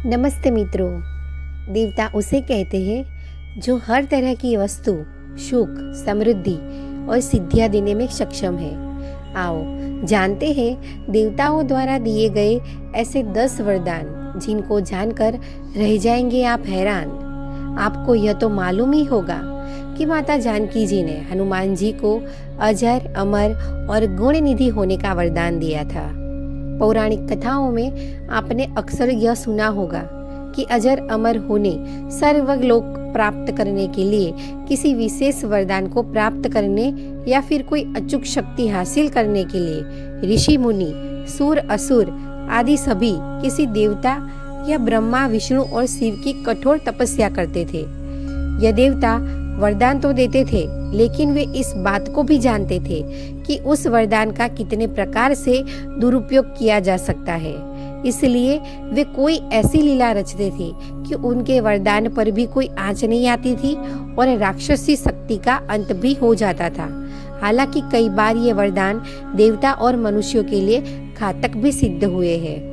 नमस्ते मित्रों। देवता उसे कहते हैं जो हर तरह की वस्तु, सुख, समृद्धि और सिद्धियां देने में सक्षम है। आओ जानते हैं देवताओं द्वारा दिए गए ऐसे 10 वरदान जिनको जानकर रह जाएंगे आप हैरान। आपको यह तो मालूम ही होगा कि माता जानकी जी ने हनुमान जी को अजर, अमर और गुणनिधि होने का वरदान दिया था। पौराणिक कथाओं में आपने अक्सर यह सुना होगा कि अजर अमर होने, सर्वलोक प्राप्त करने के लिए, किसी विशेष वरदान को प्राप्त करने या फिर कोई अचूक शक्ति हासिल करने के लिए ऋषि मुनि, सूर असुर आदि सभी किसी देवता या ब्रह्मा, विष्णु और शिव की कठोर तपस्या करते थे। यह देवता वरदान तो देते थे, लेकिन वे इस बात को भी जानते थे कि उस वरदान का कितने प्रकार से दुरुपयोग किया जा सकता है। इसलिए वे कोई ऐसी लीला रचते थे कि उनके वरदान पर भी कोई आँच नहीं आती थी और राक्षसी शक्ति का अंत भी हो जाता था। हालांकि कई बार ये वरदान देवता और मनुष्यों के लिए घातक भी सिद्ध हुए हैं।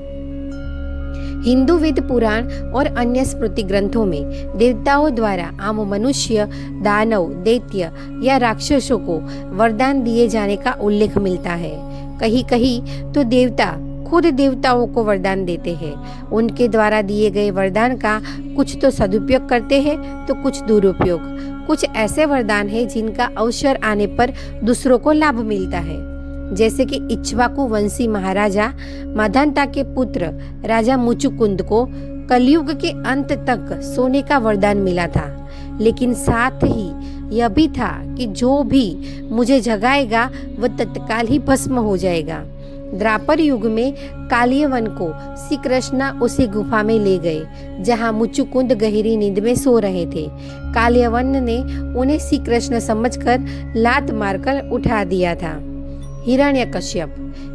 हिंदू वेद पुराण और अन्य स्मृति ग्रंथों में देवताओं द्वारा आम मनुष्य, दानव, दैत्य या राक्षसों को वरदान दिए जाने का उल्लेख मिलता है। कहीं कहीं तो देवता खुद देवताओं को वरदान देते हैं। उनके द्वारा दिए गए वरदान का कुछ तो सदुपयोग करते हैं तो कुछ दुरुपयोग। कुछ ऐसे वरदान हैं जिनका अवसर आने पर दूसरों को लाभ मिलता है, जैसे कि इक्ष्वाकु वंशी महाराजा माधांता के पुत्र राजा मुचुकुंद को कलयुग के अंत तक सोने का वरदान मिला था, लेकिन साथ ही यह भी था कि जो भी मुझे जगाएगा वह तत्काल ही भस्म हो जाएगा। द्वापर युग में कालियवन को श्री कृष्ण उसी गुफा में ले गए जहां मुचुकुंद गहरी नींद में सो रहे थे। कालियवन ने उन्हें श्री कृष्ण समझकर लात मारकर उठा दिया था।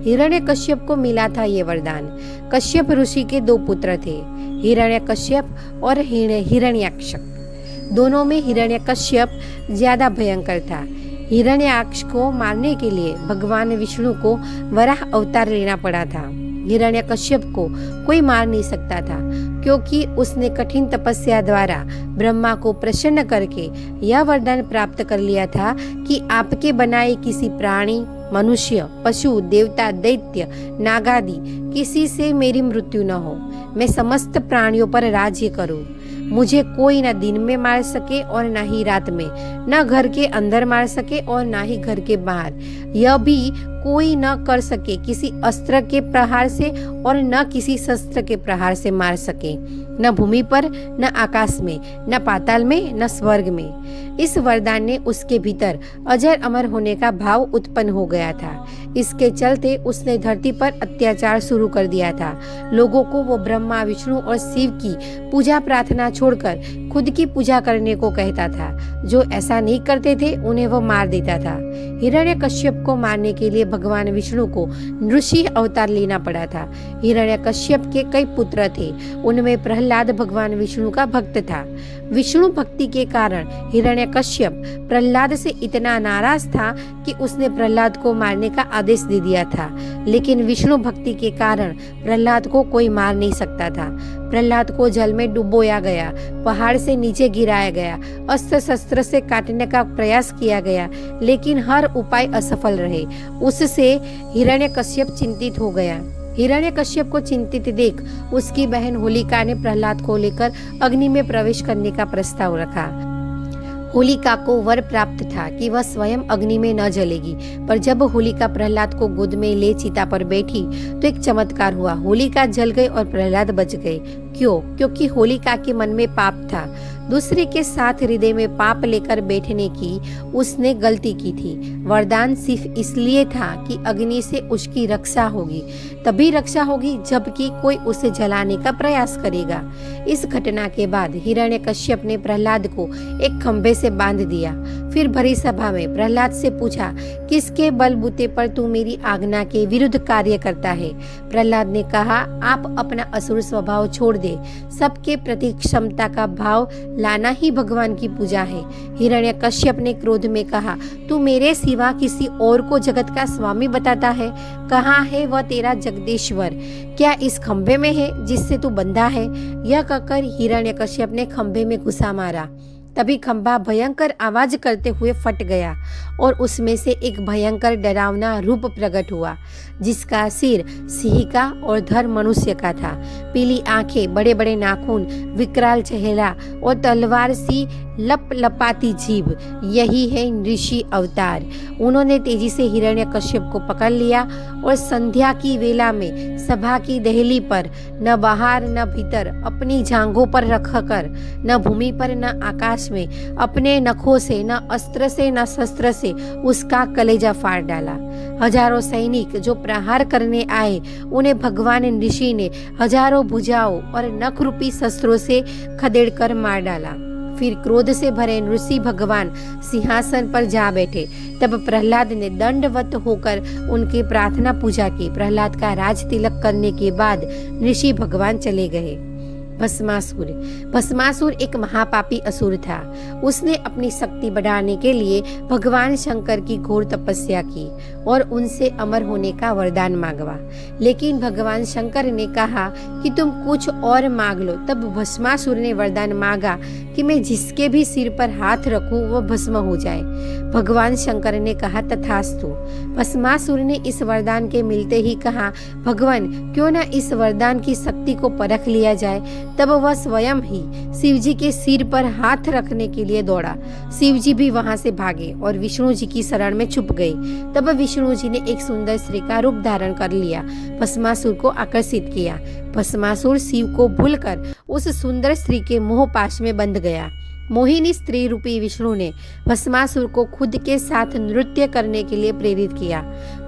हिरण्यकश्यप को मिला था ये वरदान। कश्यप ऋषि के 2 पुत्र थे, हिरण्यकश्यप और हिरण्याक्ष। दोनों में हिरण्यकश्यप ज्यादा भयंकर था। हिरण्याक्ष को मारने के लिए भगवान विष्णु को वराह अवतार लेना पड़ा था। हिरण्यकश्यप को कोई मार नहीं सकता था, क्योंकि उसने कठिन तपस्या द्वारा ब्रह्मा को प्रसन्न करके यह वरदान प्राप्त कर लिया था कि आपके बनाए किसी प्राणी, मनुष्य, पशु, देवता, दैत्य, नागादि किसी से मेरी मृत्यु न हो। मैं समस्त प्राणियों पर राज्य करूं। मुझे कोई न दिन में मार सके और न ही रात में, न घर के अंदर मार सके और न ही घर के बाहर। यह भी कोई न कर सके किसी अस्त्र के प्रहार से और न किसी शस्त्र के प्रहार से मार सके, न भूमि पर, न आकाश में, न पाताल में, न स्वर्ग में। इस वरदान ने उसके भीतर अजर अमर होने का भाव उत्पन्न हो गया था। इसके चलते उसने धरती पर अत्याचार शुरू कर दिया था। लोगों को वो ब्रह्मा, विष्णु और शिव की पूजा प्रार्थना छोड़कर खुद की पूजा करने को कहता था। जो ऐसा नहीं करते थे उन्हें वो मार देता था। हिरण्यकश्यप को मारने के लिए भगवान विष्णु को नृसिंह अवतार लेना पड़ा था। हिरण्यकश्यप के कई पुत्र थे, उनमें प्रहलाद भगवान विष्णु का भक्त था। विष्णु भक्ति के कारण हिरण्यकश्यप प्रहलाद से इतना नाराज था कि उसने प्रहलाद को मारने का आदेश दे दिया था, लेकिन विष्णु भक्ति के कारण प्रहलाद को कोई मार नहीं सकता था। प्रहलाद को जल में डुबोया गया, पहाड़ से नीचे गिराया गया, अस्त्र शस्त्र से काटने का प्रयास किया गया, लेकिन हर उपाय असफल रहे। उससे हिरण्यकश्यप चिंतित हो गया। हिरण्यकश्यप को चिंतित देख उसकी बहन होलिका ने प्रहलाद को लेकर अग्नि में प्रवेश करने का प्रस्ताव रखा। होलिका को वर प्राप्त था कि वह स्वयं अग्नि में न जलेगी, पर जब होलिका प्रहलाद को गोद में ले चिता पर बैठी तो एक चमत्कार हुआ। होलिका जल गई और प्रहलाद बच गए। क्यों? क्योंकि होलिका के मन में पाप था। दूसरे के साथ हृदय में पाप लेकर बैठने की उसने गलती की थी। वरदान सिर्फ इसलिए था कि अग्नि से उसकी रक्षा होगी, तभी रक्षा होगी जबकि कोई उसे जलाने का प्रयास करेगा। इस घटना के बाद हिरण्यकश्यप ने प्रहलाद को एक खंभे से से बांध दिया। फिर भरी सभा में प्रहलाद से पूछा, किसके बलबूते पर तू मेरी आज्ञा के विरुद्ध कार्य करता है? प्रहलाद ने कहा, आप अपना असुर स्वभाव छोड़ दे। सबके प्रति क्षमता का भाव लाना ही भगवान की पूजा है। हिरण्यकश्यप ने क्रोध में कहा, तू मेरे सिवा किसी और को जगत का स्वामी बताता है? कहाँ है वह तेरा जगदीश्वर? क्या इस खंभे में है जिससे तू बंधा है? यह कहकर हिरण्यकश्यप ने खंभे में घुसा मारा। तभी खंभा भयंकर आवाज करते हुए फट गया और उसमें से एक भयंकर डरावना रूप प्रकट हुआ, जिसका सिर सिंह का और धड़ मनुष्य का था। पीली आंखें, बड़े बड़े नाखून, विकराल चेहरा और तलवार सी लपलपाती जीभ, यही है ऋषि अवतार। उन्होंने तेजी से हिरण्यकश्यप को पकड़ लिया और संध्या की वेला में सभा की दहली पर न बाहर न भीतर अपनी जांघों पर रखकर, न भूमि पर न आकाश में, अपने नखों से, न अस्त्र से न शस्त्र से उसका कलेजा फाड़ डाला। हजारों सैनिक जो प्रहार करने आए, उन्हें भगवान ऋषि ने हजारों भुजाओं और नख रूपी शस्त्रों से खदेड़कर मार डाला। फिर क्रोध से भरे ऋषि भगवान सिंहासन पर जा बैठे। तब प्रहलाद ने दंडवत होकर उनकी प्रार्थना पूजा की। प्रहलाद का राज तिलक करने के बाद ऋषि भगवान चले गए। भस्मासुर एक महापापी असुर था। उसने अपनी शक्ति बढ़ाने के लिए भगवान शंकर की घोर तपस्या की और उनसे अमर होने का वरदान मांगा। लेकिन भगवान शंकर ने कहा कि तुम कुछ और मांग लो। तब भस्मासुर ने वरदान मांगा कि मैं जिसके भी सिर पर हाथ रखूं वह भस्म हो जाए। भगवान शंकर ने कहा, तथास्तु। भस्मासुर ने इस वरदान के मिलते ही कहा, भगवान क्यों न इस वरदान की शक्ति को परख लिया जाए। तब वह स्वयं ही शिवजी के सिर पर हाथ रखने के लिए दौड़ा। शिवजी भी वहां से भागे और विष्णु जी की शरण में छुप गए। तब विष्णु जी ने एक सुंदर स्त्री का रूप धारण कर लिया, भस्मासुर को आकर्षित किया। भस्मासुर शिव को भूलकर उस सुंदर स्त्री के मोह पाश में बंध गया। मोहिनी स्त्री रूपी विष्णु ने भस्मासुर को खुद के साथ नृत्य करने के लिए प्रेरित किया।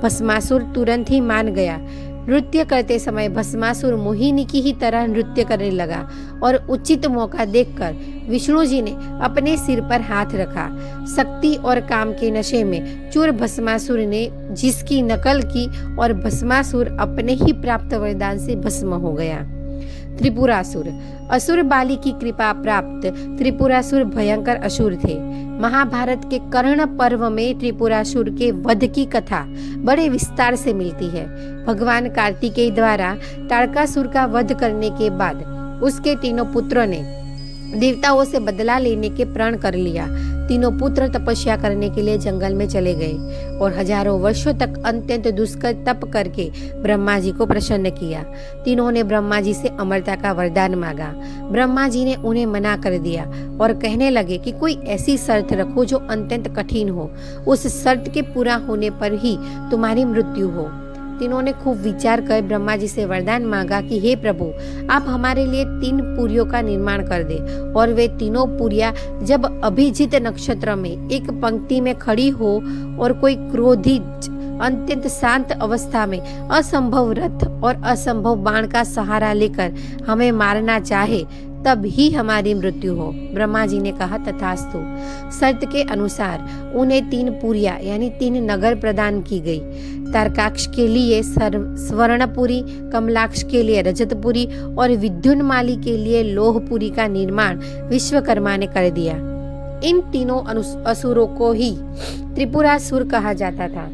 भस्मासुर तुरंत ही मान गया। नृत्य करते समय भस्मासुर मोहिनी की ही तरह नृत्य करने लगा और उचित मौका देखकर विष्णु जी ने अपने सिर पर हाथ रखा। शक्ति और काम के नशे में चूर भस्मासुर ने जिसकी नकल की और भस्मासुर अपने ही प्राप्त वरदान से भस्म हो गया। त्रिपुरासुर। असुर बाली की कृपा प्राप्त त्रिपुरासुर भयंकर असुर थे। महाभारत के कर्ण पर्व में त्रिपुरासुर के वध की कथा बड़े विस्तार से मिलती है। भगवान कार्तिकेय द्वारा तारकासुर का वध करने के बाद उसके तीनों पुत्रों ने देवताओं से बदला लेने के प्रण कर लिया। तीनों पुत्र तपस्या करने के लिए जंगल में चले गए और हजारों वर्षों तक अत्यंत दुष्कर तप करके ब्रह्मा जी को प्रसन्न किया। तीनों ने ब्रह्मा जी से अमरता का वरदान मांगा। ब्रह्मा जी ने उन्हें मना कर दिया और कहने लगे कि कोई ऐसी शर्त रखो जो अत्यंत कठिन हो। उस शर्त के पूरा होने पर ही तुम्हारी मृत्यु हो। तीनों ने खूब विचार कर ब्रह्मा जी से वरदान मांगा कि हे प्रभु, आप हमारे लिए 3 पुरियों का निर्माण कर दे। और वे तीनों पुरियां जब अभिजीत नक्षत्र में एक पंक्ति में खड़ी हो और कोई क्रोधित अत्यंत शांत अवस्था में असंभव रथ और असंभव बाण का सहारा लेकर हमें मारना चाहे, तब ही हमारी मृत्यु हो। ब्रह्मा जी ने कहा, तथास्तु। शर्त के अनुसार उन्हें 3 पुरियां यानी 3 नगर प्रदान की गई। तारकाक्ष के लिए स्वर्णपुरी, कमलाक्ष के लिए रजतपुरी और विद्युन्माली के लिए लोहपुरी का निर्माण विश्वकर्मा ने कर दिया। इन तीनों असुरों को ही त्रिपुरासुर कहा जाता था।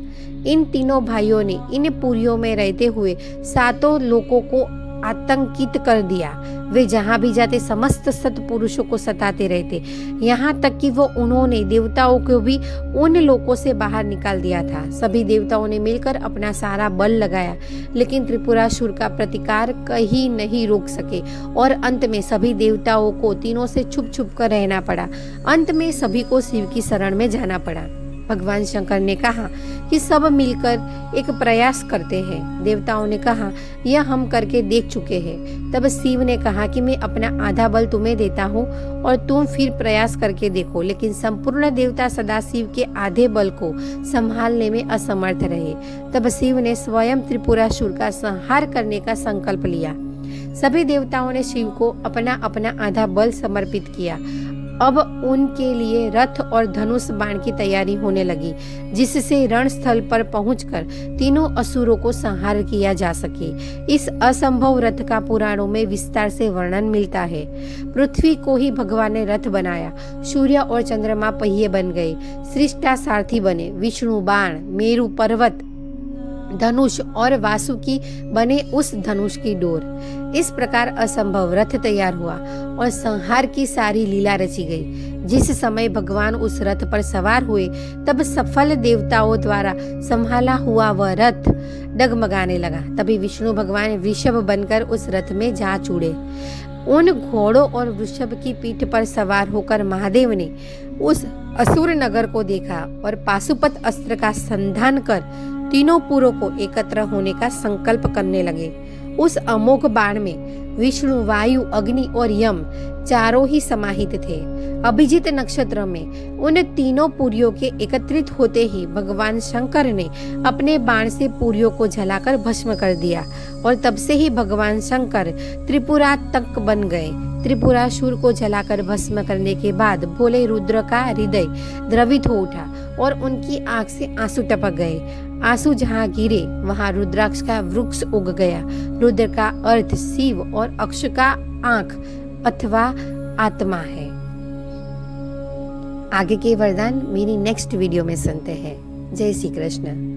इन तीनों भाइयों ने इन पुरियों में रहते हुए 7 लोकों को आतंकित कर दिया। वे जहाँ भी जाते समस्त सत्पुरुषों को सताते रहते, यहाँ तक कि उन्होंने देवताओं को भी उन लोकों से बाहर निकाल दिया था। सभी देवताओं ने मिलकर अपना सारा बल लगाया, लेकिन त्रिपुरासुर का प्रतिकार कहीं नहीं रोक सके और अंत में सभी देवताओं को तीनों से छुप छुप कर रहना पड़ा। अंत में सभी को शिव की शरण में जाना पड़ा। भगवान शंकर ने कहा कि सब मिलकर एक प्रयास करते हैं। देवताओं ने कहा, यह हम करके देख चुके हैं। तब शिव ने कहा कि मैं अपना आधा बल तुम्हें देता हूँ और तुम फिर प्रयास करके देखो। लेकिन संपूर्ण देवता सदाशिव के आधे बल को संभालने में असमर्थ रहे। तब शिव ने स्वयं त्रिपुरासुर का संहार करने का संकल्प लिया। सभी देवताओं ने शिव को अपना अपना आधा बल समर्पित किया अब उनके लिए रथ और धनुष बाण की तैयारी होने लगी, जिससे रणस्थल पर पहुंचकर तीनों असुरों को संहार किया जा सके। इस असंभव रथ का पुराणों में विस्तार से वर्णन मिलता है। पृथ्वी को ही भगवान ने रथ बनाया, सूर्य और चंद्रमा पहिए बन गए, सृष्टा सारथी बने, विष्णु बाण, मेरु पर्वत धनुष और वासुकी बने उस धनुष की डोर। इस प्रकार असंभव रथ तैयार हुआ और संहार की सारी लीला रची गई। जिस समय भगवान उस रथ पर सवार हुए, तब सफल देवताओं द्वारा संभाला हुआ वह रथ डगमगाने लगा। तभी विष्णु भगवान वृषभ बनकर उस रथ में जा चूड़े। उन घोड़ों और वृषभ की पीठ पर सवार होकर महादेव ने उस असुर नगर को देखा और पाशुपत अस्त्र का संधान कर तीनों पुरों को एकत्र होने का संकल्प करने लगे। उस अमोघ बाण में विष्णु, वायु, अग्नि और यम चारों ही समाहित थे। अभिजीत नक्षत्र में उन तीनों पुरियों के एकत्रित होते ही भगवान शंकर ने अपने बाण से पुरियों को जलाकर भस्म कर दिया और तब से ही भगवान शंकर त्रिपुरातक बन गए। त्रिपुरासुर को जलाकर भस्म करने के बाद भोले रुद्र का हृदय द्रवित हो उठा और उनकी आंख से आंसू टपक गए। आंसू जहाँ गिरे वहाँ रुद्राक्ष का वृक्ष उग गया। रुद्र का अर्थ शिव और अक्ष का आंख अथवा आत्मा है। आगे के वरदान मेरी नेक्स्ट वीडियो में सुनते हैं। जय श्री कृष्ण।